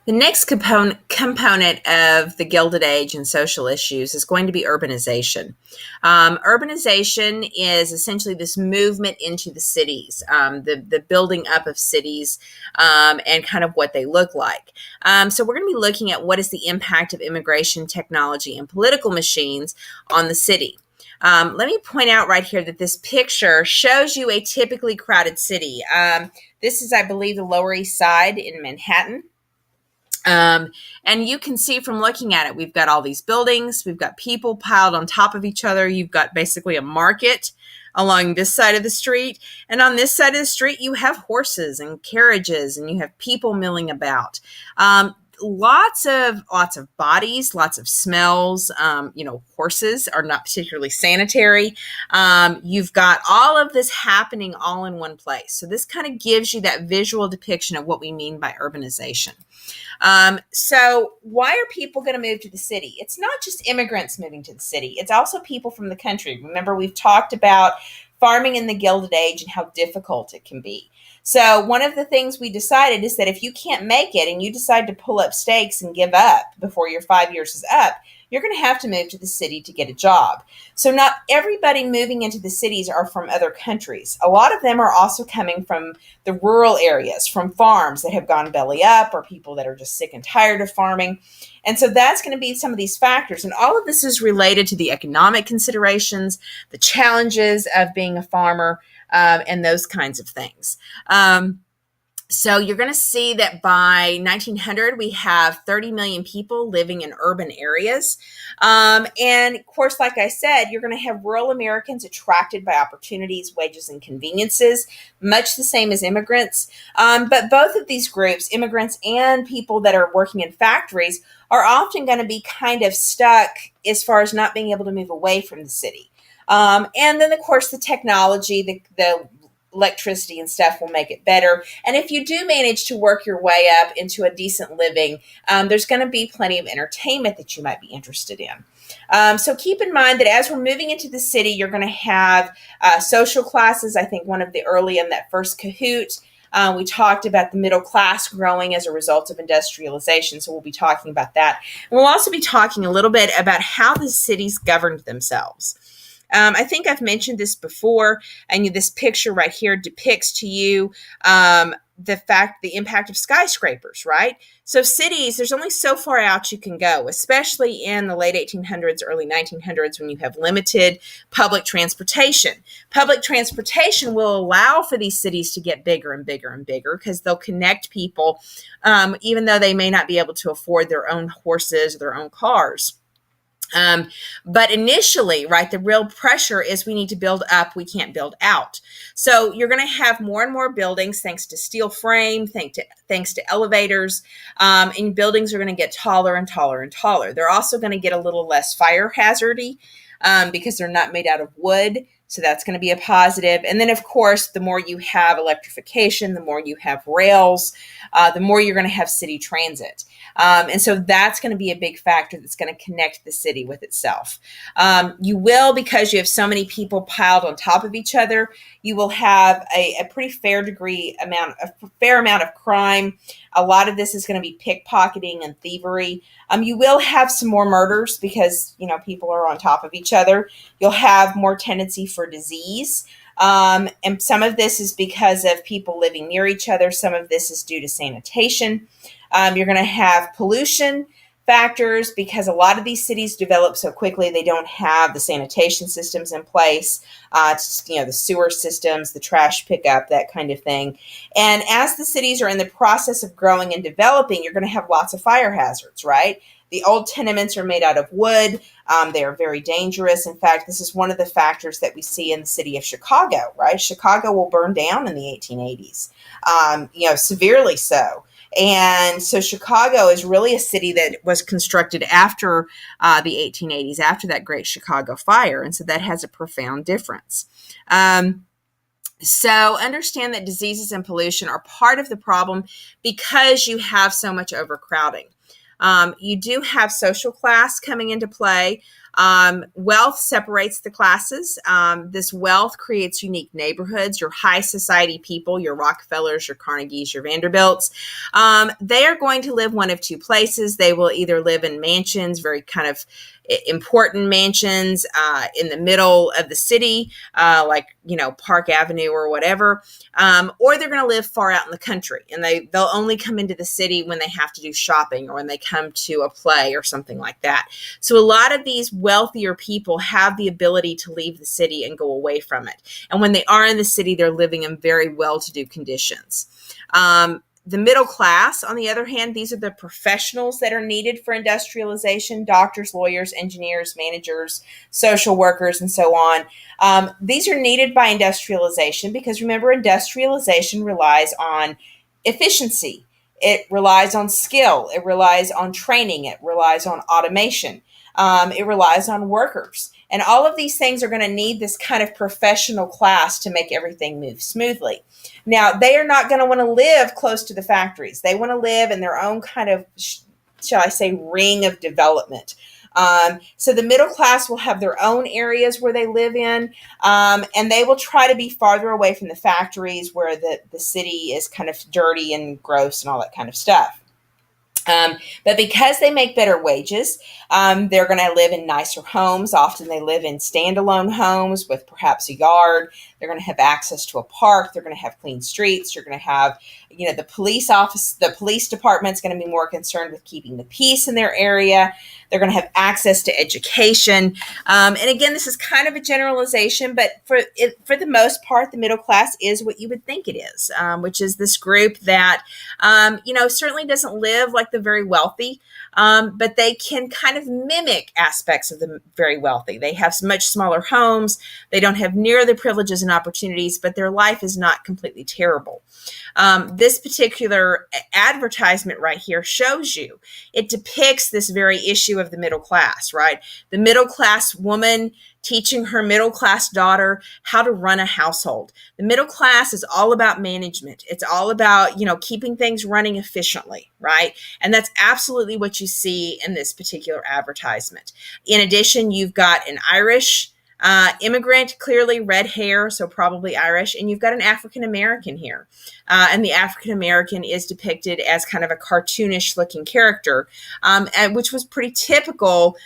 The next component of the Gilded Age and social issues is going to be urbanization. Urbanization is essentially this movement into the cities, the building up of cities, and kind of what they look like. So we're going to be looking at what is the impact of immigration, technology, and political machines on the city. Let me point out right here that this picture shows you a typically crowded city. This is, I believe, the Lower East Side in Manhattan. And you can see from looking at it, we've got all these buildings, we've got people piled on top of each other. You've got basically a market along this side of the street. And on this side of the street, you have horses and carriages and you have people milling about. Lots of bodies, lots of smells. Horses are not particularly sanitary. You've got all of this happening all in one place. So this kind of gives you that visual depiction of what we mean by urbanization. So why are people going to move to the city? It's not just immigrants moving to the city. It's also people from the country. Remember, we've talked about farming in the Gilded Age and how difficult it can be. So one of the things we decided is that if you can't make it and you decide to pull up stakes and give up before your 5 years is up, you're going to have to move to the city to get a job. So not everybody moving into the cities are from other countries. A lot of them are also coming from the rural areas, from farms that have gone belly up or people that are just sick and tired of farming. And so that's going to be some of these factors. And all of this is related to the economic considerations, the challenges of being a farmer, and those kinds of things. So you're going to see that by 1900, we have 30 million people living in urban areas. And of course, like I said, you're going to have rural Americans attracted by opportunities, wages, and conveniences, much the same as immigrants. But both of these groups, immigrants and people that are working in factories, are often going to be kind of stuck as far as not being able to move away from the city. And then, of course, the technology, the electricity and stuff will make it better. And if you do manage to work your way up into a decent living, there's going to be plenty of entertainment that you might be interested in. So keep in mind that as we're moving into the city, you're going to have social classes. I think one of the early in that first Kahoot, we talked about the middle class growing as a result of industrialization. So we'll be talking about that. And we'll also be talking a little bit about how the cities governed themselves. I think I've mentioned this before, and this picture right here depicts to you the impact of skyscrapers, right? So cities, there's only so far out you can go, especially in the late 1800s, early 1900s, when you have limited public transportation. Public transportation will allow for these cities to get bigger and bigger and bigger because they'll connect people, even though they may not be able to afford their own horses or their own cars. But initially, right, the real pressure is we need to build up, we can't build out. So you're going to have more and more buildings thanks to steel frame, thanks to elevators, and buildings are going to get taller and taller and taller. They're also going to get a little less fire hazardy because they're not made out of wood. So that's going to be a positive. And then, of course, the more you have electrification, the more you have rails, the more you're going to have city transit. And so that's going to be a big factor that's going to connect the city with itself. You will, because you have so many people piled on top of each other, you will have a pretty fair amount of crime. A lot of this is going to be pickpocketing and thievery. You will have some more murders because, people are on top of each other. You'll have more tendency for disease. And some of this is because of people living near each other. Some of this is due to sanitation. You're going to have pollution factors because a lot of these cities develop so quickly they don't have the sanitation systems in place, the sewer systems, the trash pickup, that kind of thing. And as the cities are in the process of growing and developing, you're going to have lots of fire hazards, right? The old tenements are made out of wood. They are very dangerous. In fact, this is one of the factors that we see in the city of Chicago, right? Chicago will burn down in the 1880s, severely so. And so Chicago is really a city that was constructed after the 1880s, after that Great Chicago Fire. And so that has a profound difference. So understand that diseases and pollution are part of the problem because you have so much overcrowding. You do have social class coming into play. Wealth separates the classes. This wealth creates unique neighborhoods. Your high society people, your Rockefellers, your Carnegies, your Vanderbilts, they are going to live one of two places. They will either live in mansions, very kind of important mansions in the middle of the city, like, Park Avenue or whatever, or they're going to live far out in the country, and they'll only come into the city when they have to do shopping or when they come to a play or something like that. So a lot of these wealthier people have the ability to leave the city and go away from it. And when they are in the city, they're living in very well-to-do conditions. The middle class, on the other hand, these are the professionals that are needed for industrialization: doctors, lawyers, engineers, managers, social workers, and so on. These are needed by industrialization because, remember, industrialization relies on efficiency. It relies on skill. It relies on training. It relies on automation. It relies on workers. And all of these things are going to need this kind of professional class to make everything move smoothly. Now, they are not going to want to live close to the factories. They want to live in their own kind of, shall I say, ring of development. So the middle class will have their own areas where they live in, and they will try to be farther away from the factories where the city is kind of dirty and gross and all that kind of stuff. But because they make better wages, they're going to live in nicer homes. Often they live in standalone homes with perhaps a yard. They're going to have access to a park. They're going to have clean streets. You're going to have, the police department's going to be more concerned with keeping the peace in their area. They're going to have access to education. And again, this is kind of a generalization, but for the most part, the middle class is what you would think it is, which is this group that, certainly doesn't live like the very wealthy, but they can kind of mimic aspects of the very wealthy. They have much smaller homes. They don't have near the privileges and opportunities, but their life is not completely terrible. This particular advertisement right here shows you, it depicts this very issue of the middle class, right? The middle class woman teaching her middle class daughter how to run a household. The middle class is all about management. It's all about, keeping things running efficiently, right? And that's absolutely what you see in this particular advertisement. In addition, you've got an Irish immigrant, clearly red hair, so probably Irish, and you've got an African American here. And the African American is depicted as kind of a cartoonish looking character, which was pretty typical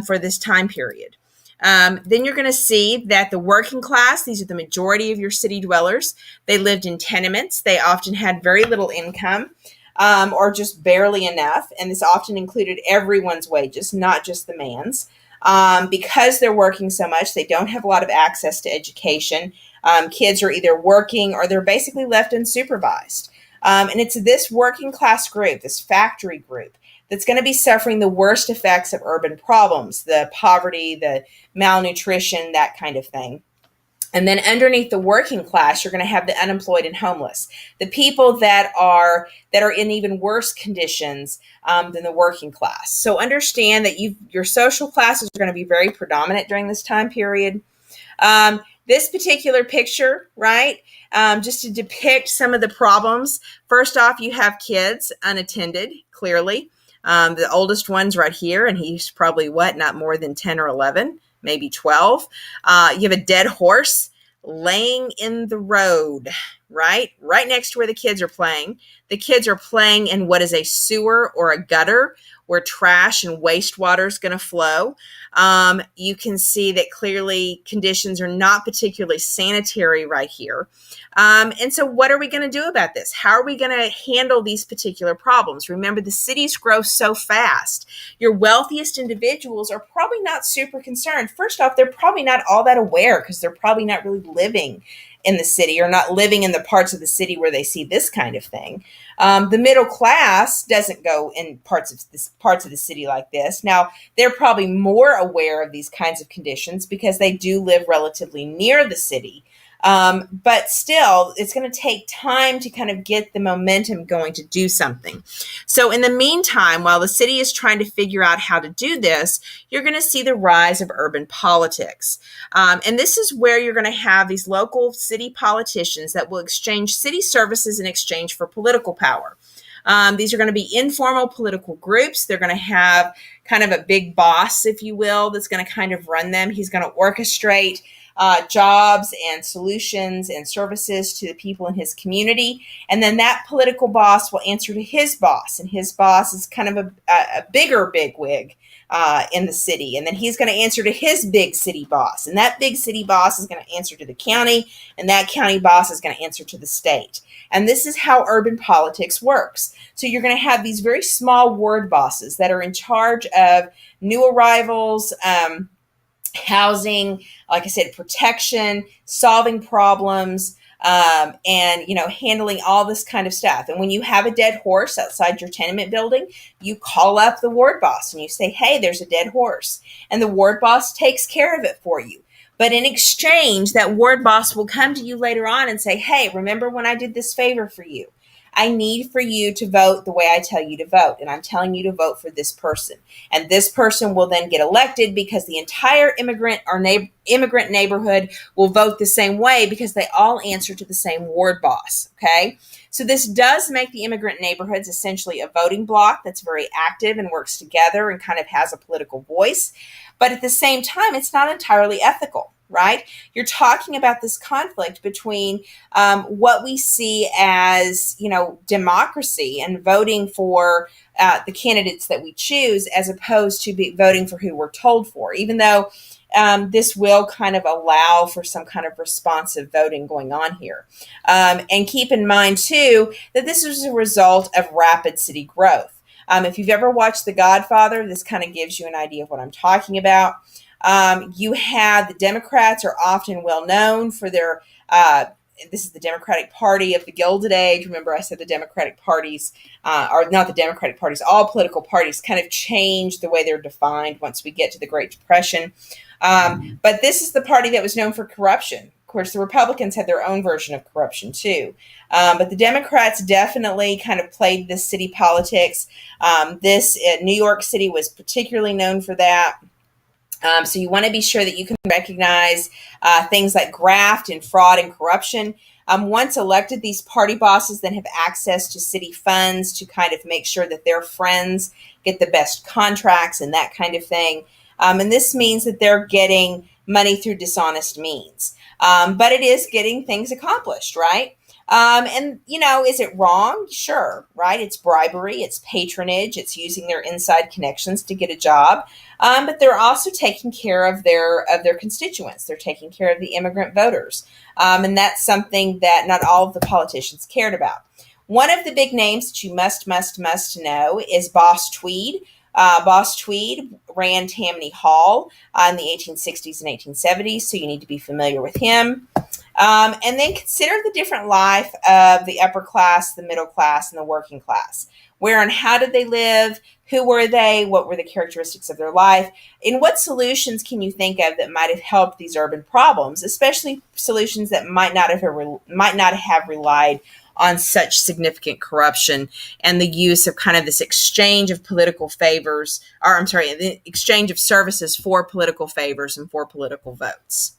for this time period. Then you're going to see that the working class, these are the majority of your city dwellers. They lived in tenements. They often had very little income, or just barely enough. And this often included everyone's wages, not just the man's. Because they're working so much, they don't have a lot of access to education. Kids are either working or they're basically left unsupervised. And it's this working class group, this factory group, that's going to be suffering the worst effects of urban problems, the poverty, the malnutrition, that kind of thing. And then underneath the working class, you're going to have the unemployed and homeless, the people that are in even worse conditions than the working class. So understand that your social classes are going to be very predominant during this time period. This particular picture, right, just to depict some of the problems. First off, you have kids unattended, clearly. The oldest one's right here, and he's probably not more than 10 or 11. Maybe 12. You have a dead horse laying in the road, right next to where the kids are playing. The kids are playing in what is a sewer or a gutter where trash and wastewater is going to flow. You can see that clearly conditions are not particularly sanitary right here. And so what are we going to do about this? How are we going to handle these particular problems? Remember, the cities grow so fast. Your wealthiest individuals are probably not super concerned. First off, they're probably not all that aware because they're probably not really living in the city or not living in the parts of the city where they see this kind of thing. The middle class doesn't go in parts of the city like this. Now, they're probably more aware of these kinds of conditions because they do live relatively near the city. But still, it's going to take time to kind of get the momentum going to do something. So in the meantime, while the city is trying to figure out how to do this, you're going to see the rise of urban politics. And this is where you're going to have these local city politicians that will exchange city services in exchange for political power. These are going to be informal political groups. They're going to have kind of a big boss, if you will, that's going to kind of run them. He's going to orchestrate jobs and solutions and services to the people in his community. And then that political boss will answer to his boss. And his boss is kind of a bigger bigwig in the city. And then he's going to answer to his big city boss. And that big city boss is going to answer to the county. And that county boss is going to answer to the state. And this is how urban politics works. So you're going to have these very small ward bosses that are in charge of new arrivals, housing, like I said, protection, solving problems, and handling all this kind of stuff. And when you have a dead horse outside your tenement building, you call up the ward boss and you say, hey, there's a dead horse. And the ward boss takes care of it for you. But in exchange, that ward boss will come to you later on and say, hey, remember when I did this favor for you? I need for you to vote the way I tell you to vote. And I'm telling you to vote for this person. And this person will then get elected because the entire immigrant neighborhood will vote the same way because they all answer to the same ward boss. Okay. So this does make the immigrant neighborhoods essentially a voting bloc that's very active and works together and kind of has a political voice. But at the same time, it's not entirely ethical. Right? You're talking about this conflict between what we see as, democracy and voting for the candidates that we choose as opposed to voting for who we're told for, even though this will kind of allow for some kind of responsive voting going on here. And keep in mind, too, that this is a result of rapid city growth. If you've ever watched The Godfather, this kind of gives you an idea of what I'm talking about. You have the Democrats are often well known for their, this is the Democratic Party of the Gilded Age. Remember, I said the Democratic parties, or not the Democratic parties, all political parties kind of change the way they're defined once we get to the Great Depression. But this is the party that was known for corruption. Of course, the Republicans had their own version of corruption too. But the Democrats definitely kind of played this city politics. New York City was particularly known for that. So you want to be sure that you can recognize things like graft and fraud and corruption. Once elected, these party bosses then have access to city funds to kind of make sure that their friends get the best contracts and that kind of thing. And this means that they're getting money through dishonest means. But it is getting things accomplished, right? Is it wrong? Sure, right? It's bribery, it's patronage, it's using their inside connections to get a job. But they're also taking care of their constituents. They're taking care of the immigrant voters. And that's something that not all of the politicians cared about. One of the big names that you must know is Boss Tweed. Boss Tweed ran Tammany Hall in the 1860s and 1870s, so you need to be familiar with him. And then consider the different life of the upper class, the middle class, and the working class. Where and how did they live? Who were they? What were the characteristics of their life? And what solutions can you think of that might have helped these urban problems, especially solutions that might not have relied on such significant corruption and the use of kind of this exchange of political favors, the exchange of services for political favors and for political votes.